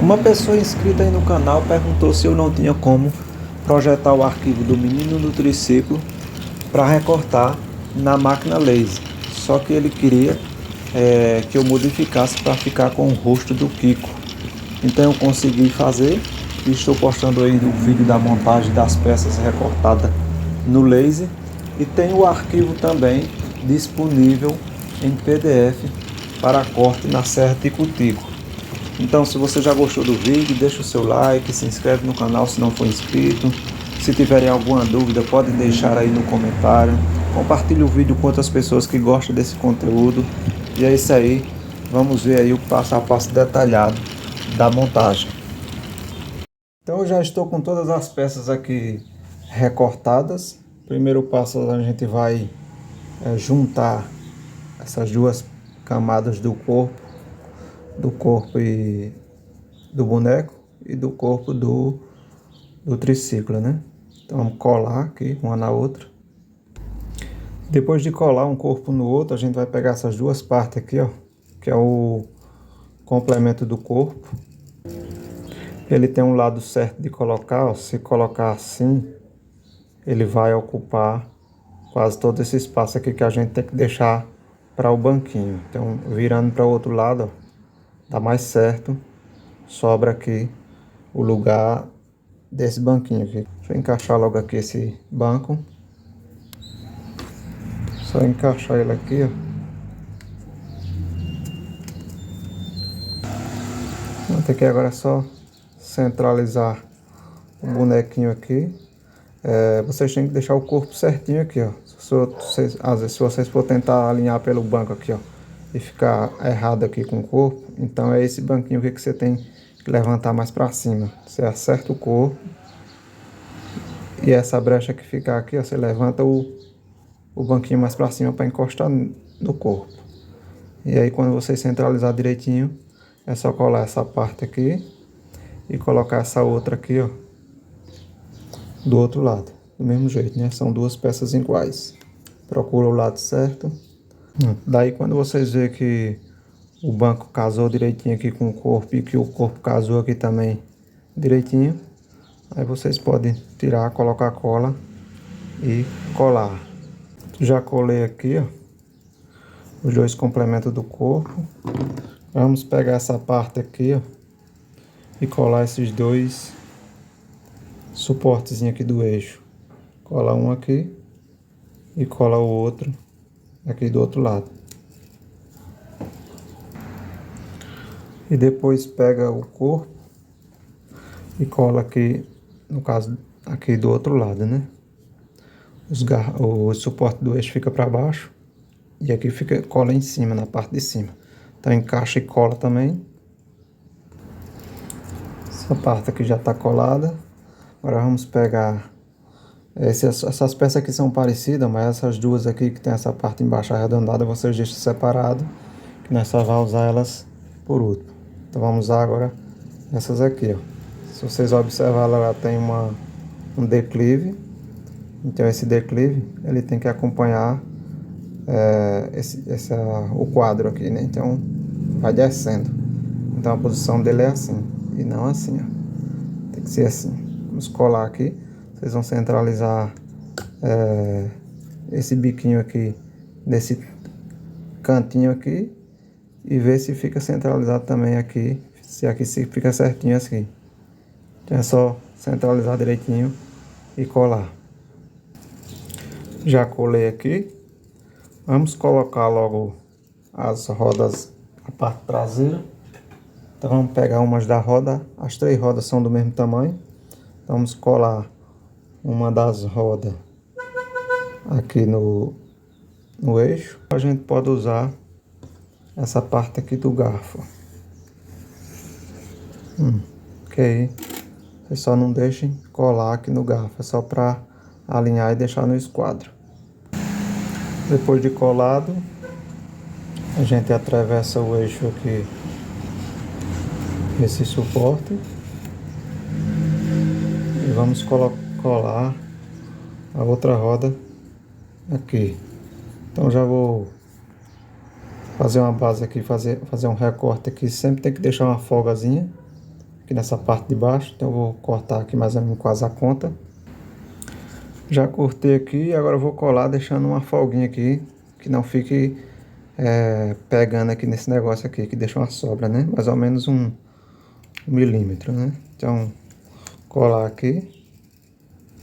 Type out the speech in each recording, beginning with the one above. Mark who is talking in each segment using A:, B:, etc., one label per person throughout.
A: Uma pessoa inscrita aí no canal perguntou se eu não tinha como projetar o arquivo do menino do triciclo para recortar na máquina laser. Só que ele queria que eu modificasse para ficar com o rosto do Kiko. Então eu consegui fazer e estou postando aí o vídeo da montagem das peças recortadas no laser. E tem o arquivo também disponível em PDF para corte na Serra Tico-Tico. Então, se você já gostou do vídeo, deixa o seu like, se inscreve no canal se não for inscrito. Se tiverem alguma dúvida, pode deixar aí no comentário. Compartilhe o vídeo com outras pessoas que gostam desse conteúdo. E é isso aí. Vamos ver aí o passo a passo detalhado da montagem. Então, eu já estou com todas as peças aqui recortadas. Primeiro passo, a gente vai juntar essas duas camadas do corpo e do boneco e do corpo do triciclo, né? Então vamos colar aqui uma na outra. Depois de colar um corpo no outro, a gente vai pegar essas duas partes aqui, ó, que é o complemento do corpo. Ele tem um lado certo de colocar, ó, se colocar assim, ele vai ocupar quase todo esse espaço aqui que a gente tem que deixar para o banquinho. Então, virando para o outro lado, ó, dá mais certo, sobra aqui o lugar desse banquinho aqui. Deixa eu encaixar logo aqui esse banco. Só encaixar ele aqui, ó. Até que agora é só centralizar o bonequinho aqui. Vocês têm que deixar o corpo certinho aqui, ó. Às vezes, se vocês for tentar alinhar pelo banco aqui, ó, e ficar errado aqui com o corpo, então é esse banquinho aqui que você tem que levantar mais para cima. Você acerta o corpo e essa brecha que ficar aqui, ó, você levanta o banquinho mais para cima para encostar no corpo. E aí, quando você centralizar direitinho, é só colar essa parte aqui e colocar essa outra aqui, ó, do outro lado, do mesmo jeito, né? São duas peças iguais. Procura o lado certo. Daí, quando vocês verem que o banco casou direitinho aqui com o corpo e que o corpo casou aqui também direitinho, aí vocês podem tirar, colocar a cola e colar. Já colei aqui, ó, os dois complementos do corpo. Vamos pegar essa parte aqui, ó, e colar esses dois suportezinhos aqui do eixo. Cola um aqui e cola o outro aqui do outro lado. E depois pega o corpo e cola aqui, no caso aqui do outro lado, né? O suporte do eixo fica para baixo e aqui fica cola em cima, na parte de cima. Então encaixa e cola também. Essa parte aqui já está colada. Agora vamos pegar essas peças aqui são parecidas, mas essas duas aqui que tem essa parte embaixo arredondada, vocês deixam separado, que nós só vamos usar elas por último. Então vamos usar agora essas aqui, ó. Se vocês observarem, ela tem um declive. Então esse declive ele tem que acompanhar o quadro aqui, né? Então vai descendo. Então a posição dele é assim e não assim, ó. Tem que ser assim. Vamos colar aqui. Vocês vão centralizar esse biquinho aqui nesse cantinho aqui e ver se fica centralizado também aqui, se aqui se fica certinho assim. Então é só centralizar direitinho e colar. Já colei aqui. Vamos colocar logo as rodas, a parte traseira. Então vamos pegar umas da roda, as três rodas são do mesmo tamanho. Então vamos colar uma das rodas aqui no eixo. A gente pode usar essa parte aqui do garfo. Ok. Vocês só não deixem colar aqui no garfo, é só para alinhar e deixar no esquadro. Depois de colado, a gente atravessa o eixo aqui, esse suporte, e vamos colar a outra roda aqui. Então já vou fazer uma base aqui, fazer um recorte aqui. Sempre tem que deixar uma folgazinha aqui nessa parte de baixo, então eu vou cortar aqui mais ou menos quase a conta. Já cortei aqui, agora eu vou colar deixando uma folguinha aqui, que não fique pegando aqui nesse negócio aqui, que deixa uma sobra, né? Mais ou menos 1 milímetro, né? Então, colar aqui,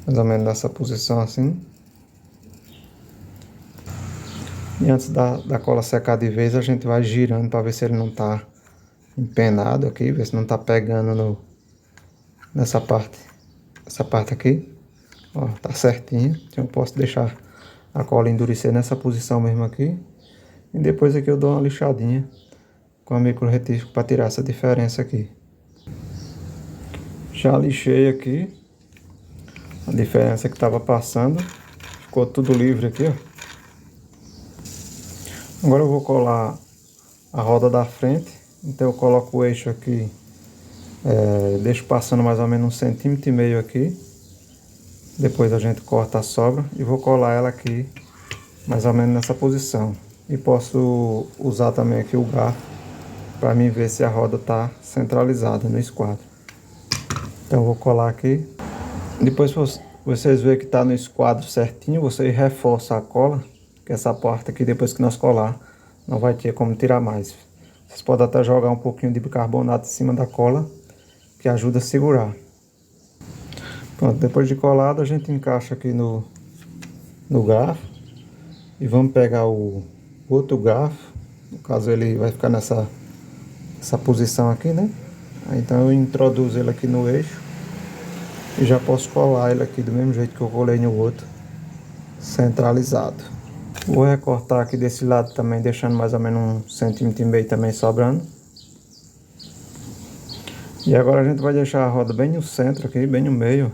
A: mais ou menos nessa posição assim. E antes da cola secar de vez, a gente vai girando para ver se ele não tá empenado aqui, ver se não tá pegando nessa parte, essa parte aqui. Ó, tá certinho. Então eu posso deixar a cola endurecer nessa posição mesmo aqui. E depois aqui eu dou uma lixadinha com a micro retífico para tirar essa diferença aqui. Já lixei aqui a diferença que estava passando. Ficou tudo livre aqui, ó. Agora eu vou colar a roda da frente. Então eu coloco o eixo aqui, deixo passando mais ou menos 1,5 cm aqui. Depois a gente corta a sobra e vou colar ela aqui mais ou menos nessa posição. E posso usar também aqui o garfo para mim ver se a roda está centralizada no esquadro. Então eu vou colar aqui. Depois vocês verem que está no esquadro certinho, vocês reforçam a cola, que essa parte aqui depois que nós colar não vai ter como tirar mais. Vocês podem até jogar um pouquinho de bicarbonato em cima da cola, que ajuda a segurar. Pronto, depois de colado a gente encaixa aqui no garfo. E vamos pegar o outro garfo. No caso ele vai ficar nessa posição aqui, né? Então eu introduzo ele aqui no eixo. E já posso colar ele aqui do mesmo jeito que eu colei no outro. Centralizado. Vou recortar aqui desse lado também, deixando mais ou menos 1,5 cm também sobrando. E agora a gente vai deixar a roda bem no centro aqui, bem no meio.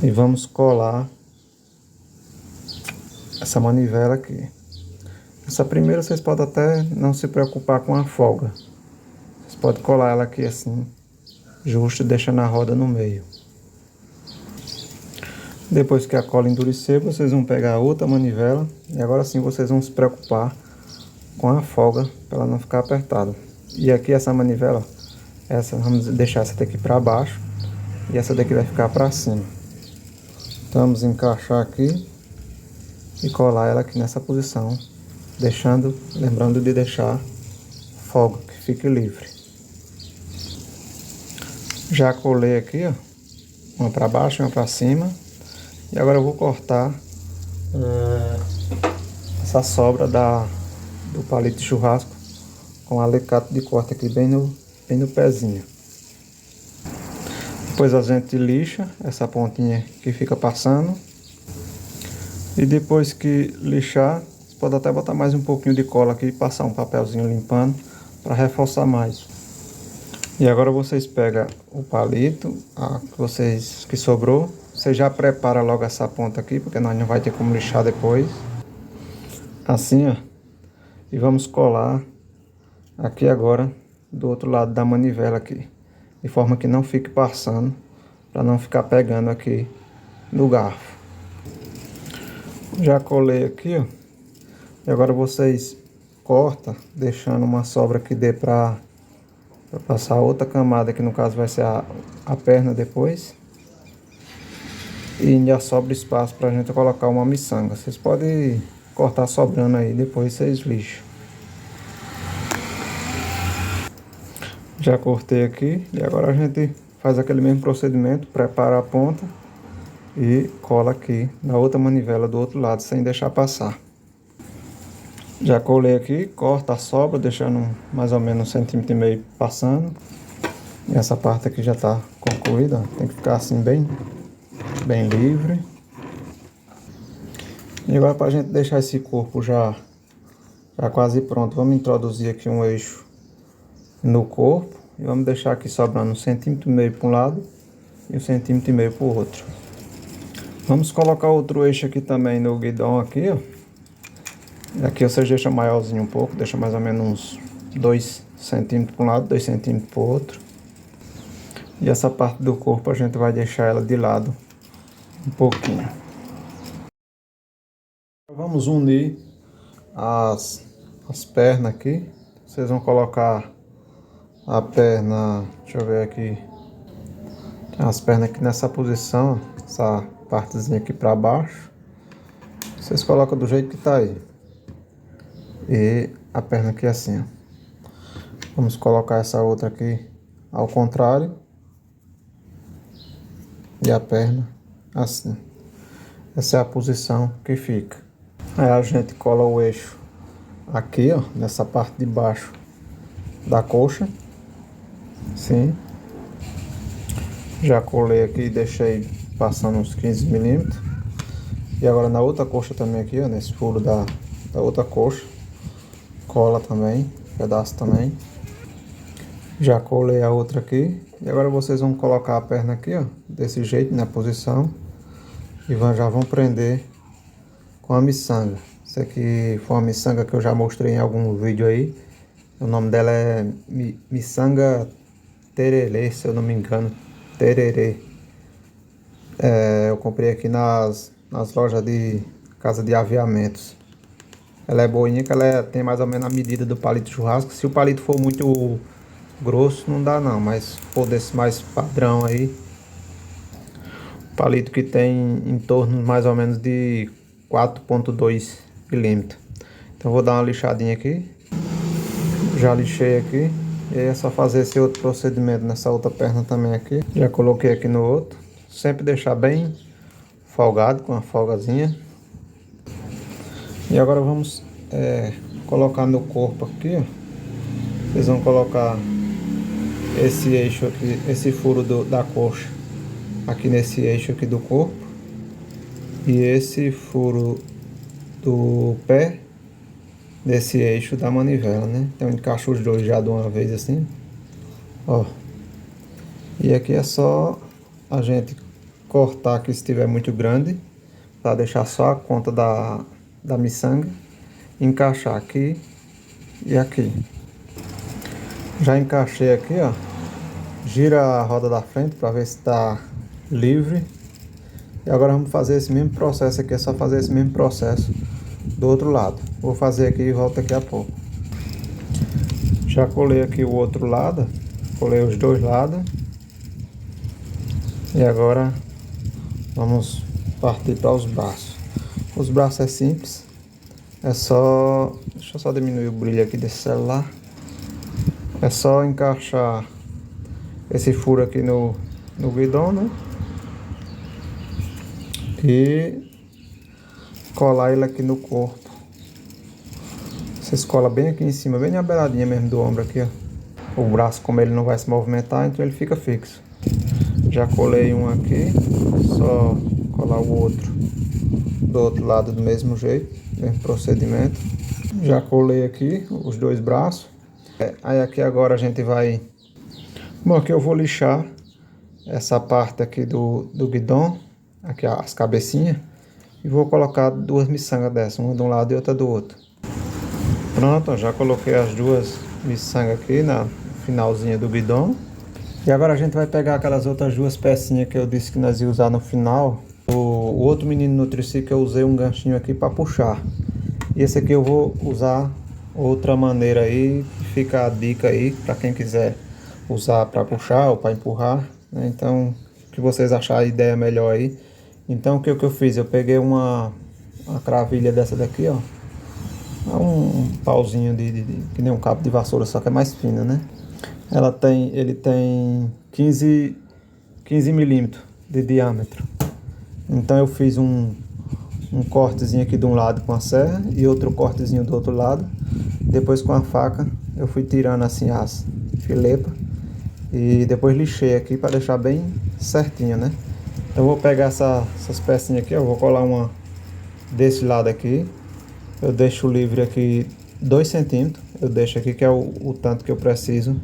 A: E vamos colar essa manivela aqui. Essa primeira vocês podem até não se preocupar com a folga. Vocês podem colar ela aqui assim, justo, deixando a roda no meio. Depois que a cola endurecer, vocês vão pegar a outra manivela. E agora sim vocês vão se preocupar com a folga, para ela não ficar apertada. E aqui essa manivela, vamos deixar essa daqui para baixo. E essa daqui vai ficar para cima. Então vamos encaixar aqui e colar ela aqui nessa posição, lembrando de deixar folga, que fique livre. Já colei aqui, ó, uma para baixo e uma para cima. E agora eu vou cortar essa sobra do palito de churrasco com alicate de corte aqui bem no pezinho. Depois a gente lixa essa pontinha que fica passando. E depois que lixar, você pode até botar mais um pouquinho de cola aqui e passar um papelzinho limpando para reforçar mais. E agora vocês pegam o palito que sobrou. Você já prepara logo essa ponta aqui, porque nós não vai ter como lixar depois. Assim, ó. E vamos colar aqui agora do outro lado da manivela aqui. De forma que não fique passando, para não ficar pegando aqui no garfo. Já colei aqui, ó. E agora vocês cortam, deixando uma sobra que dê para passar outra camada, que no caso vai ser a perna depois. E ainda sobra espaço para a gente colocar uma miçanga. Vocês podem cortar sobrando aí, depois vocês lixam. Já cortei aqui e agora a gente faz aquele mesmo procedimento, prepara a ponta e cola aqui na outra manivela do outro lado, sem deixar passar. Já colei aqui, corta a sobra, deixando mais ou menos 1,5 cm passando. E essa parte aqui já está concluída, tem que ficar assim bem livre. E agora, para a gente deixar esse corpo já quase pronto, vamos introduzir aqui um eixo no corpo e vamos deixar aqui sobrando 1,5 cm para um lado e 1,5 cm para o outro. Vamos colocar outro eixo aqui também no guidão aqui, ó. Aqui vocês deixam maiorzinho um pouco, deixa mais ou menos uns 2 cm para um lado, 2 cm para o outro. E essa parte do corpo a gente vai deixar ela de lado um pouquinho. Vamos unir as pernas aqui. Vocês vão colocar a perna, deixa eu ver aqui, tem as pernas aqui nessa posição, essa partezinha aqui para baixo, vocês colocam do jeito que tá aí, e a perna aqui assim, ó. Vamos colocar essa outra aqui ao contrário, e a perna assim. Essa é a posição que fica. Aí a gente cola o eixo aqui, ó, nessa parte de baixo da coxa, sim. Já colei aqui e deixei passando uns 15 milímetros. E agora na outra coxa também aqui, ó, nesse furo da outra coxa, cola também, pedaço também. Já colei a outra aqui. E agora vocês vão colocar a perna aqui, ó, desse jeito, na posição. E já vão prender com a miçanga. Isso aqui foi uma miçanga que eu já mostrei em algum vídeo aí. O nome dela é miçanga tererê, se eu não me engano. Tererê. Eu comprei aqui nas lojas de casa de aviamentos. Ela é boinha, que ela tem mais ou menos a medida do palito de churrasco. Se o palito for muito grosso, não dá não. Mas se for desse mais padrão aí, palito que tem em torno mais ou menos de 4,2 milímetros. Então vou dar uma lixadinha aqui. Já lixei aqui. E aí é só fazer esse outro procedimento nessa outra perna também aqui. Já coloquei aqui no outro. Sempre deixar bem folgado, com uma folgazinha. E agora vamos colocar no corpo aqui, ó. Vocês vão colocar esse eixo aqui, esse furo da coxa aqui nesse eixo aqui do corpo. E esse furo do pé nesse eixo da manivela, né? Então encaixa os dois já de uma vez assim, ó. E aqui é só a gente cortar aqui se estiver muito grande, para deixar só a ponta da miçanga, encaixar aqui e aqui. Já encaixei aqui, ó. Gira a roda da frente para ver se está livre. E agora vamos fazer esse mesmo processo aqui, é só fazer esse mesmo processo do outro lado. Vou fazer aqui e volto daqui a pouco. Já colei aqui o outro lado, colei os dois lados. E agora vamos partir para os braços. Os braços é simples, é só, deixa eu só diminuir o brilho aqui desse celular. É só encaixar esse furo aqui no guidão, né? E colar ele aqui no corpo. Vocês colam bem aqui em cima, bem na beiradinha mesmo do ombro aqui, ó. O braço, como ele não vai se movimentar, então ele fica fixo. Já colei um aqui, só colar o outro do outro lado do mesmo jeito, mesmo procedimento. Já colei aqui os dois braços. Aí aqui agora a gente vai... Bom, aqui eu vou lixar essa parte aqui do guidão, aqui as cabecinhas, e vou colocar duas miçangas dessa, uma de um lado e outra do outro. Pronto, já coloquei as duas miçangas aqui na finalzinha do guidão. E agora a gente vai pegar aquelas outras duas pecinhas que eu disse que nós ia usar no final. O outro menino Nutricic eu usei um ganchinho aqui para puxar. E esse aqui eu vou usar outra maneira aí, fica a dica aí para quem quiser usar para puxar ou para empurrar, né? Então, o que vocês acharem a ideia melhor aí. Então, o que eu fiz? Eu peguei uma cravilha dessa daqui, ó. Um pauzinho que nem um cabo de vassoura, só que é mais fina, né? Ele tem 15 milímetros de diâmetro. Então eu fiz um cortezinho aqui de um lado com a serra e outro cortezinho do outro lado. Depois com a faca eu fui tirando assim as filepas e depois lixei aqui para deixar bem certinho, né? Eu vou pegar essas pecinhas aqui, eu vou colar uma desse lado aqui. Eu deixo livre aqui 2 centímetros. Eu deixo aqui que é o tanto que eu preciso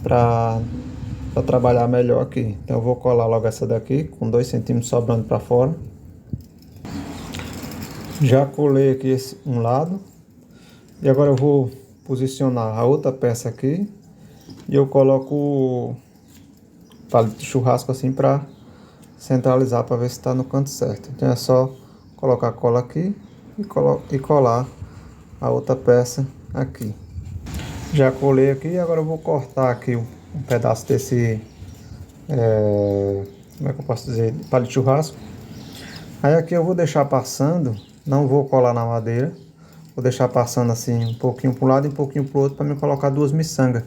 A: para trabalhar melhor aqui. Então eu vou colar logo essa daqui com 2 centímetros sobrando para fora. Já colei aqui um lado. E agora eu vou posicionar a outra peça aqui. E eu coloco o palito de churrasco assim para centralizar, para ver se está no canto certo. Então é só colocar a cola aqui e colar a outra peça aqui. Já colei aqui e agora eu vou cortar aqui um pedaço desse, como é que eu posso dizer, palito de churrasco. Aí aqui eu vou deixar passando, não vou colar na madeira, vou deixar passando assim um pouquinho para um lado e um pouquinho para o outro para me colocar duas miçangas.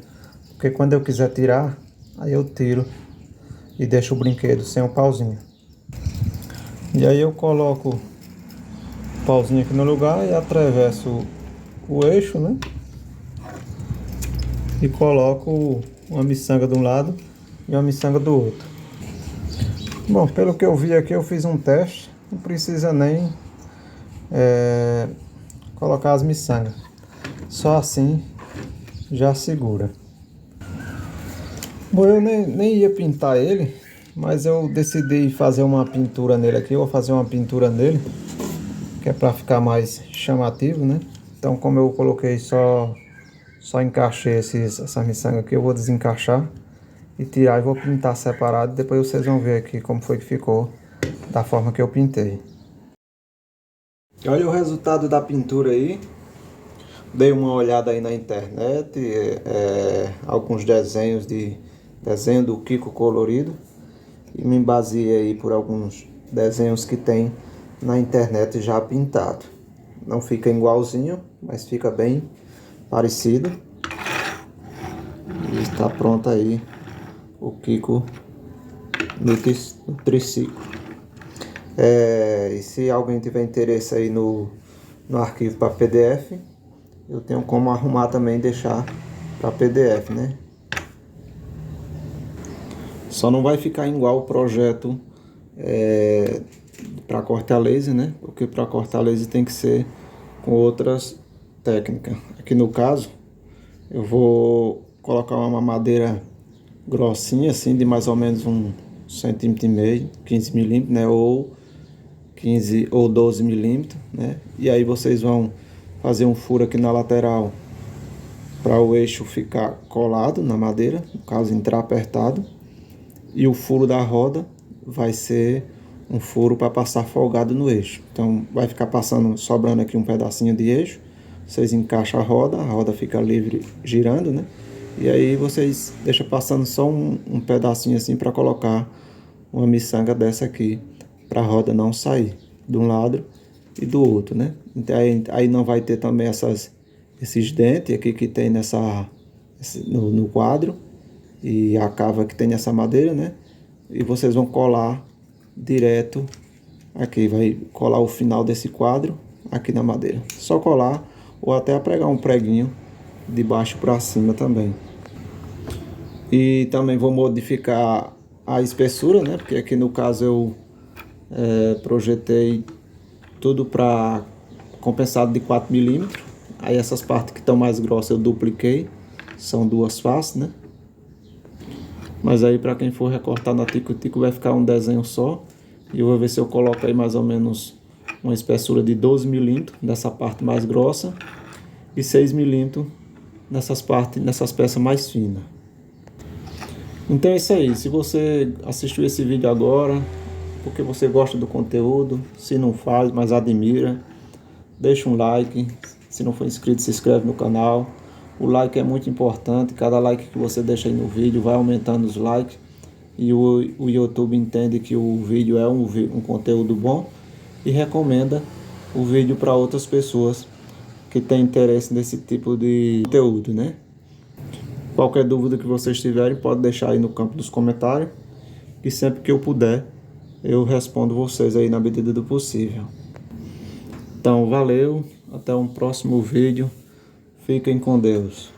A: Porque quando eu quiser tirar, aí eu tiro e deixo o brinquedo sem o pauzinho. E aí eu coloco o pauzinho aqui no lugar e atravesso o eixo, né? E coloco uma miçanga de um lado e uma miçanga do outro. Bom, pelo que eu vi aqui, eu fiz um teste, não precisa nem colocar as miçangas, só assim já segura. Bom, eu nem ia pintar ele, mas eu decidi fazer uma pintura nele aqui. Eu vou fazer uma pintura nele, que é para ficar mais chamativo, né? Então, como eu coloquei só encaixei essa miçanga aqui, eu vou desencaixar e tirar e vou pintar separado. Depois vocês vão ver aqui como foi que ficou da forma que eu pintei. Olha o resultado da pintura aí. Dei uma olhada aí na internet, alguns desenho do Kiko Colorido, e me baseei aí por alguns desenhos que tem na internet já pintado. Não fica igualzinho, mas fica bem parecido. E está pronto aí o Kiko no triciclo. E se alguém tiver interesse aí no arquivo para PDF, eu tenho como arrumar também e deixar para PDF, né? Só não vai ficar igual o projeto para cortar laser, né? Porque para cortar laser tem que ser com outras técnicas. Aqui no caso, eu vou colocar uma madeira grossinha, assim, de mais ou menos 1,5 cm, 15 milímetros, né? Ou 15 ou 12 milímetros, né? E aí vocês vão fazer um furo aqui na lateral para o eixo ficar colado na madeira, no caso entrar apertado. E o furo da roda vai ser um furo para passar folgado no eixo. Então vai ficar sobrando aqui um pedacinho de eixo. Vocês encaixam a roda fica livre girando, né? E aí vocês deixam passando só um pedacinho assim para colocar uma miçanga dessa aqui, para a roda não sair de um lado e do outro, né? Então, aí não vai ter também esses dentes aqui que tem no quadro e a cava que tem nessa madeira, né? E vocês vão colar direto aqui, vai colar o final desse quadro aqui na madeira. Só colar ou até pregar um preguinho de baixo para cima também. E também vou modificar a espessura, né? Porque aqui no caso eu projetei tudo para compensado de 4 milímetros. Aí essas partes que estão mais grossas eu dupliquei, são duas faces, né? Mas aí para quem for recortar na tico-tico vai ficar um desenho só. E eu vou ver se eu coloco aí mais ou menos uma espessura de 12 milímetros nessa parte mais grossa e 6 milímetros nessas peças mais finas. Então é isso aí. Se você assistiu esse vídeo agora porque você gosta do conteúdo, se não faz, mas admira, deixa um like. Se não for inscrito, se inscreve no canal. O like é muito importante. Cada like que você deixa aí no vídeo vai aumentando os likes. E o YouTube entende que o vídeo é um conteúdo bom e recomenda o vídeo para outras pessoas que têm interesse nesse tipo de conteúdo, né? Qualquer dúvida que vocês tiverem, pode deixar aí no campo dos comentários. E sempre que eu puder, eu respondo vocês aí na medida do possível. Então, valeu. Até um próximo vídeo. Fiquem com Deus.